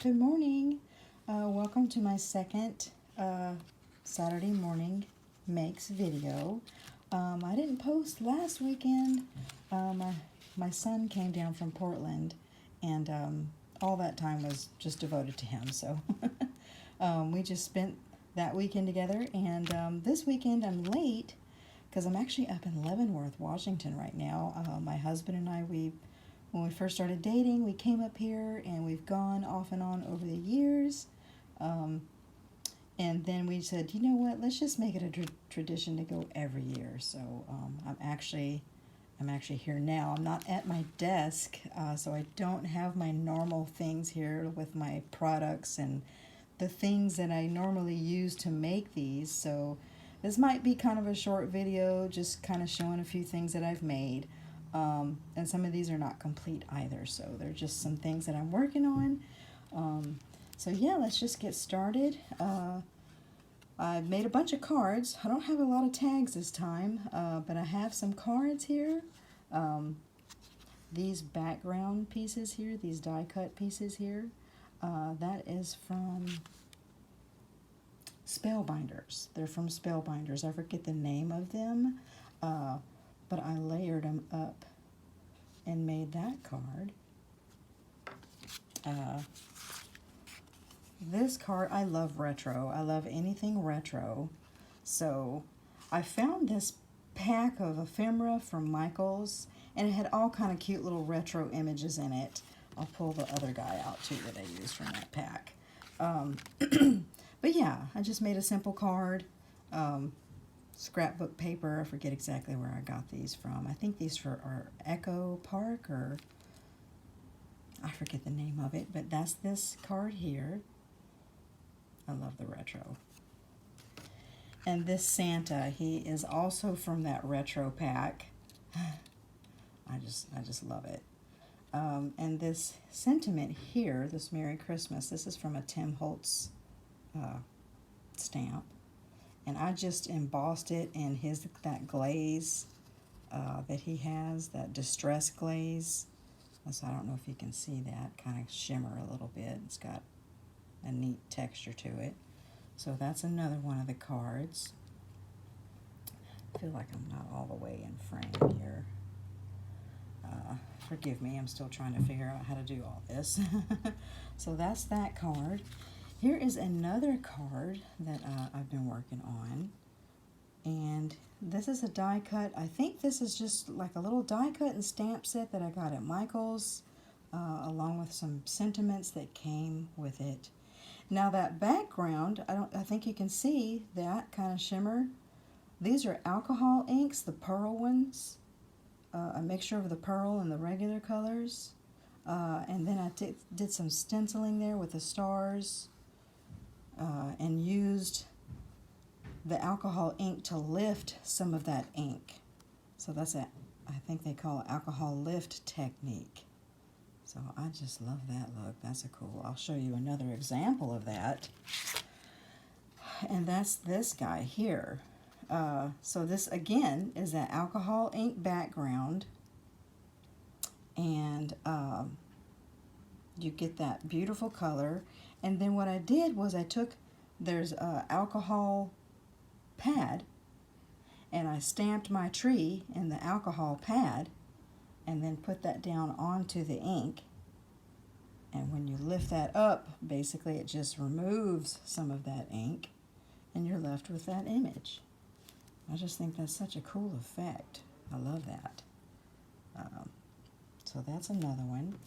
Good morning. Welcome to my second Saturday morning makes video. I didn't post last weekend. My son came down from Portland, and all that time was just devoted to him. So we just spent that weekend together. And this weekend I'm late because I'm actually up in Leavenworth, Washington right now. My husband and I, when we first started dating, we came up here and we've gone off and on over the years. And then we said, you know what, let's just make it a tradition to go every year. So I'm actually here now. I'm not at my desk, so I don't have my normal things here with my products and the things that I normally use to make these. So this might be kind of a short video, just kind of showing a few things that I've made. And some of these are not complete either, so they're just some things that I'm working on. So yeah, let's just get started. I've made a bunch of cards. I don't have a lot of tags this time, but I have some cards here. These background pieces here, these die cut pieces here, that is from Spellbinders. They're from Spellbinders. I forget the name of them, but I layered them up and made that card. This card, I love retro. I love anything retro. So I found this pack of ephemera from Michaels, and it had all kind of cute little retro images in it. I'll pull the other guy out too that I used from that pack. But yeah, I just made a simple card. Scrapbook paper. I forget exactly where I got these from. I think these are Echo Park, or I forget the name of it, but that's this card here. I love the retro. And this Santa, he is also from that retro pack. I just love it. And this sentiment here, this Merry Christmas, this is from a Tim Holtz stamp. And I just embossed it in that glaze that he has, that distress glaze. So I don't know if you can see that, kind of shimmer a little bit. It's got a neat texture to it. So that's another one of the cards. I feel like I'm not all the way in frame here. Forgive me, I'm still trying to figure out how to do all this. So that's that card. Here is another card that I've been working on. And this is a die cut. I think this is just like a little die cut and stamp set that I got at Michael's, along with some sentiments that came with it. Now that background, I think you can see that kind of shimmer. These are alcohol inks, the pearl ones, a mixture of the pearl and the regular colors. And then I did some stenciling there with the stars, and used the alcohol ink to lift some of that ink. So that's I think they call it alcohol lift technique. So I just love that look. That's a cool. I'll show you another example of that. And that's this guy here. So this again is that alcohol ink background, and you get that beautiful color. And then what I did was there's a alcohol pad, and I stamped my tree in the alcohol pad and then put that down onto the ink. And when you lift that up, basically it just removes some of that ink and you're left with that image. I just think that's such a cool effect. I love that. So that's another one.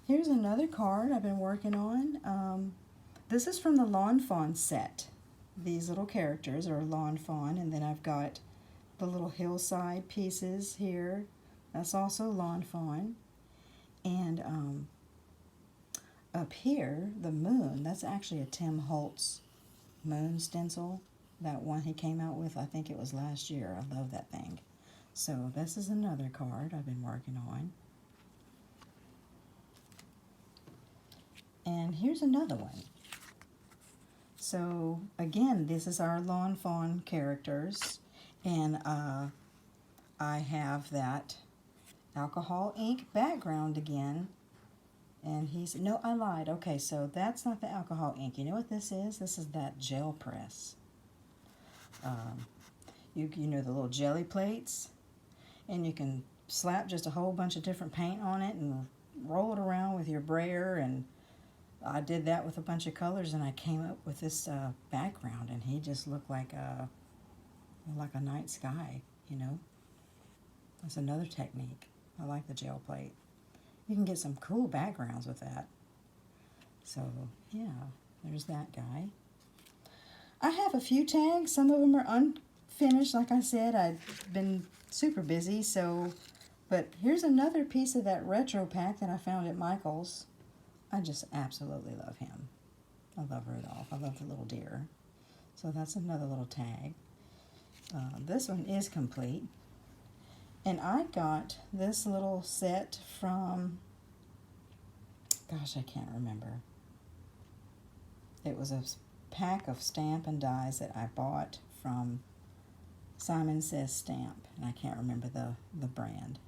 Here's another card I've been working on. This is from the Lawn Fawn set. These little characters are Lawn Fawn, and then I've got the little hillside pieces here. That's also Lawn Fawn. And up here, the moon, that's actually a Tim Holtz moon stencil. That one he came out with, I think it was last year. I love that thing. So this is another card I've been working on. And here's another one. So again, this is our Lawn Fawn characters, and I have that alcohol ink background again, And he said, no, I lied. Okay, so that's not the alcohol ink. You know what this is? This is that gel press. You know the little jelly plates? And you can slap just a whole bunch of different paint on it and roll it around with your brayer. And I did that with a bunch of colors, and I came up with this background, and he just looked like a night sky, you know? That's another technique. I like the gel plate. You can get some cool backgrounds with that. So, yeah, there's that guy. I have a few tags. Some of them are unfinished. Like I said, I've been super busy. But here's another piece of that retro pack that I found at Michael's. I just absolutely love him. I love Rudolph. I love the little deer. So that's another little tag. This one is complete. And I got this little set from, gosh, I can't remember. It was a pack of Stampin' Dies that I bought from Simon Says Stamp, and I can't remember the brand.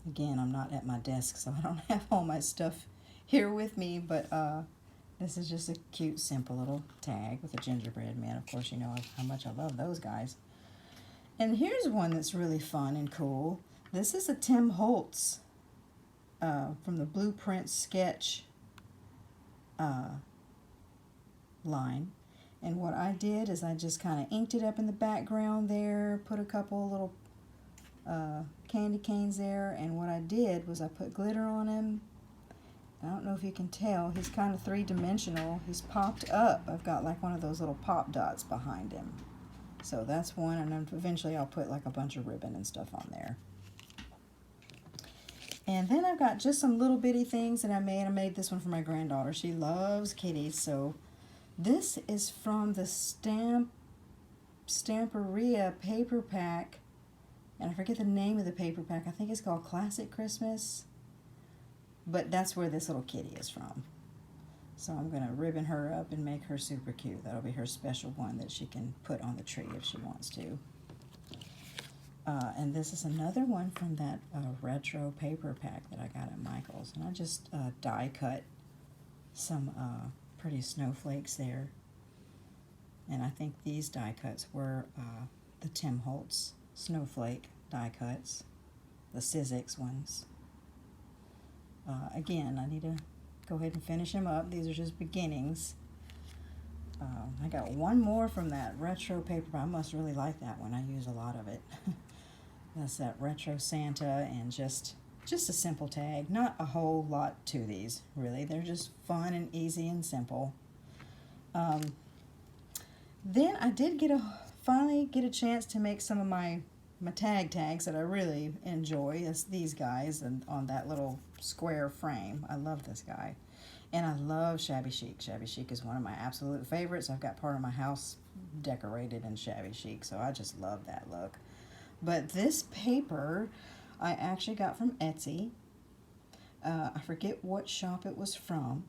Again, I'm not at my desk, so I don't have all my stuff here with me, but this is just a cute, simple little tag with a gingerbread man. Of course, you know how much I love those guys. And here's one that's really fun and cool. This is a Tim Holtz from the Blueprint Sketch line. And what I did is I just kind of inked it up in the background there, put a couple little candy canes there, and what I did was I put glitter on him. I don't know if you can tell, he's kind of three-dimensional. He's popped up. I've got like one of those little pop dots behind him. So that's one, and then eventually I'll put like a bunch of ribbon and stuff on there. And then I've got just some little bitty things that I made. I made this one for my granddaughter. She loves kitties, so this is from the Stamperia paper pack, and I forget the name of the paper pack. I think it's called Classic Christmas, but that's where this little kitty is from. So I'm going to ribbon her up and make her super cute. That'll be her special one that she can put on the tree if she wants to. And this is another one from that retro paper pack that I got at Michael's. And I just die cut some pretty snowflakes there. And I think these die cuts were the Tim Holtz snowflake die cuts, the Sizzix ones. Again, I need to go ahead and finish them up. These are just beginnings. I got one more from that retro paper. I must really like that one. I use a lot of it. That's that retro Santa, and just a simple tag. Not a whole lot to these, really. They're just fun and easy and simple. Then I did finally get a chance to make some of my tags that I really enjoy. It's these guys and on that little square frame. I love this guy. And I love Shabby Chic. Shabby Chic is one of my absolute favorites. I've got part of my house decorated in Shabby Chic, so I just love that look. But this paper I actually got from Etsy. I forget what shop it was from,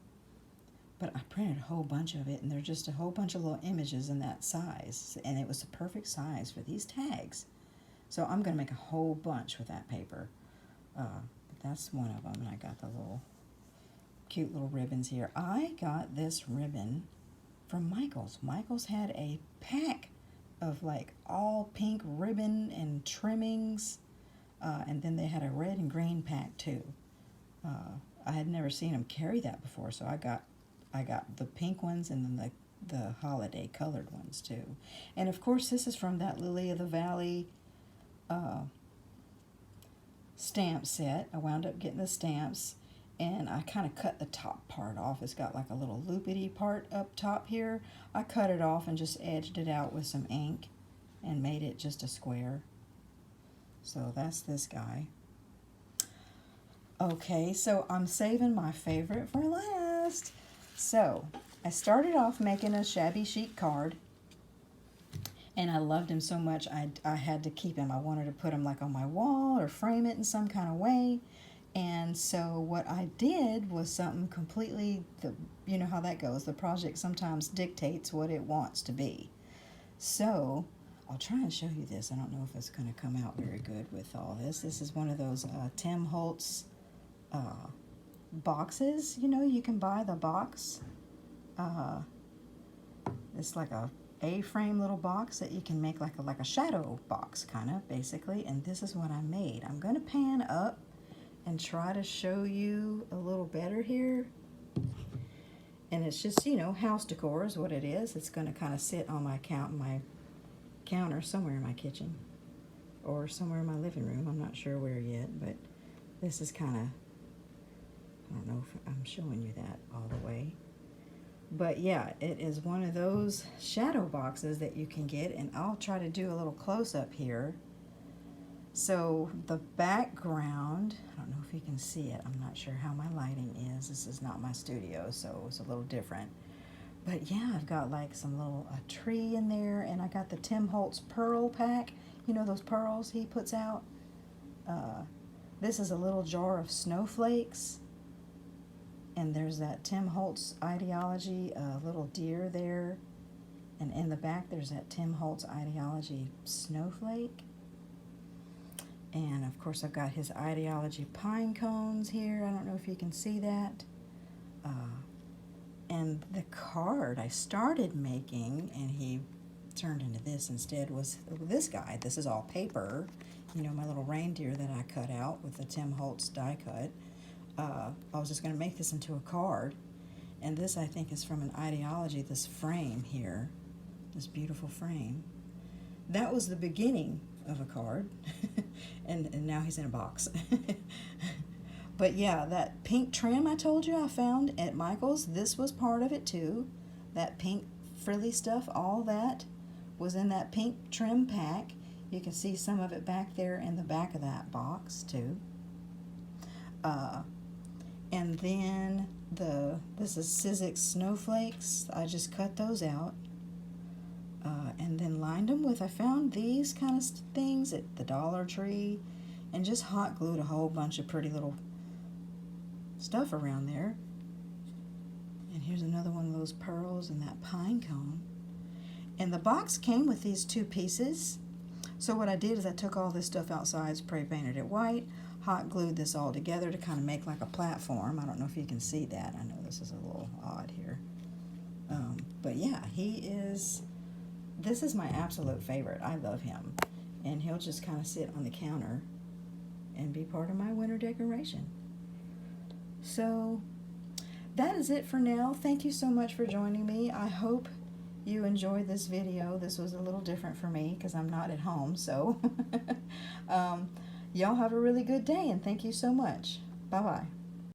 but I printed a whole bunch of it, and there's just a whole bunch of little images in that size, and it was the perfect size for these tags. So I'm going to make a whole bunch with that paper. But that's one of them, and I got the little cute little ribbons here. I got this ribbon from Michael's. Michael's had a pack of like all pink ribbon and trimmings, and then they had a red and green pack too. I had never seen them carry that before, so I got the pink ones and then the holiday colored ones too. And of course this is from that Lily of the Valley stamp set. I wound up getting the stamps, and I kind of cut the top part off. It's got like a little loopity part up top here. I cut it off and just edged it out with some ink and made it just a square. So that's this guy. Okay, so I'm saving my favorite for last. So I started off making a Shabby Chic card, and I loved him so much I had to keep him. I wanted to put him like on my wall or frame it in some kind of way. And so what I did was something completely, you know how that goes. The project sometimes dictates what it wants to be. So I'll try and show you this. I don't know if it's going to come out very good with all this. This is one of those Tim Holtz boxes. You know, you can buy the box. It's like a A-frame little box that you can make like a shadow box, kind of, basically. And this is what I made. I'm going to pan up and try to show you a little better here. And it's just, you know, house decor is what it is. It's going to kind of sit on my counter somewhere in my kitchen or somewhere in my living room. I'm not sure where yet, but this is kind of, I don't know if I'm showing you that all the way. But yeah, it is one of those shadow boxes that you can get, and I'll try to do a little close-up here. So the background, I don't know if you can see it. I'm not sure how my lighting is. This is not my studio, so it's a little different. But yeah, I've got like some little a tree in there, and I got the Tim Holtz pearl pack. You know those pearls he puts out? This is a little jar of snowflakes. And there's that Tim Holtz Ideology little deer there. And in the back, there's that Tim Holtz Ideology snowflake. And of course, I've got his Ideology pine cones here. I don't know if you can see that. And the card I started making, and he turned into this instead, was this guy. This is all paper. You know, my little reindeer that I cut out with the Tim Holtz die cut. I was just going to make this into a card. And this, I think, is from an Ideology, this frame here. This beautiful frame. That was the beginning of a card. and now he's in a box. But yeah, that pink trim I told you I found at Michael's, this was part of it too. That pink frilly stuff, all that was in that pink trim pack. You can see some of it back there in the back of that box too. And then this is Sizzix snowflakes. I just cut those out. And then lined them with, I found these kind of things at the Dollar Tree, and just hot glued a whole bunch of pretty little stuff around there. And here's another one of those pearls and that pine cone. And the box came with these two pieces. So what I did is I took all this stuff outside, spray painted it white, hot glued this all together to kind of make like a platform. I don't know if you can see that. I know this is a little odd here. But yeah, this is my absolute favorite. I love him. And he'll just kind of sit on the counter and be part of my winter decoration. So that is it for now. Thank you so much for joining me. I hope you enjoyed this video. This was a little different for me because I'm not at home. So y'all have a really good day, and thank you so much. Bye-bye.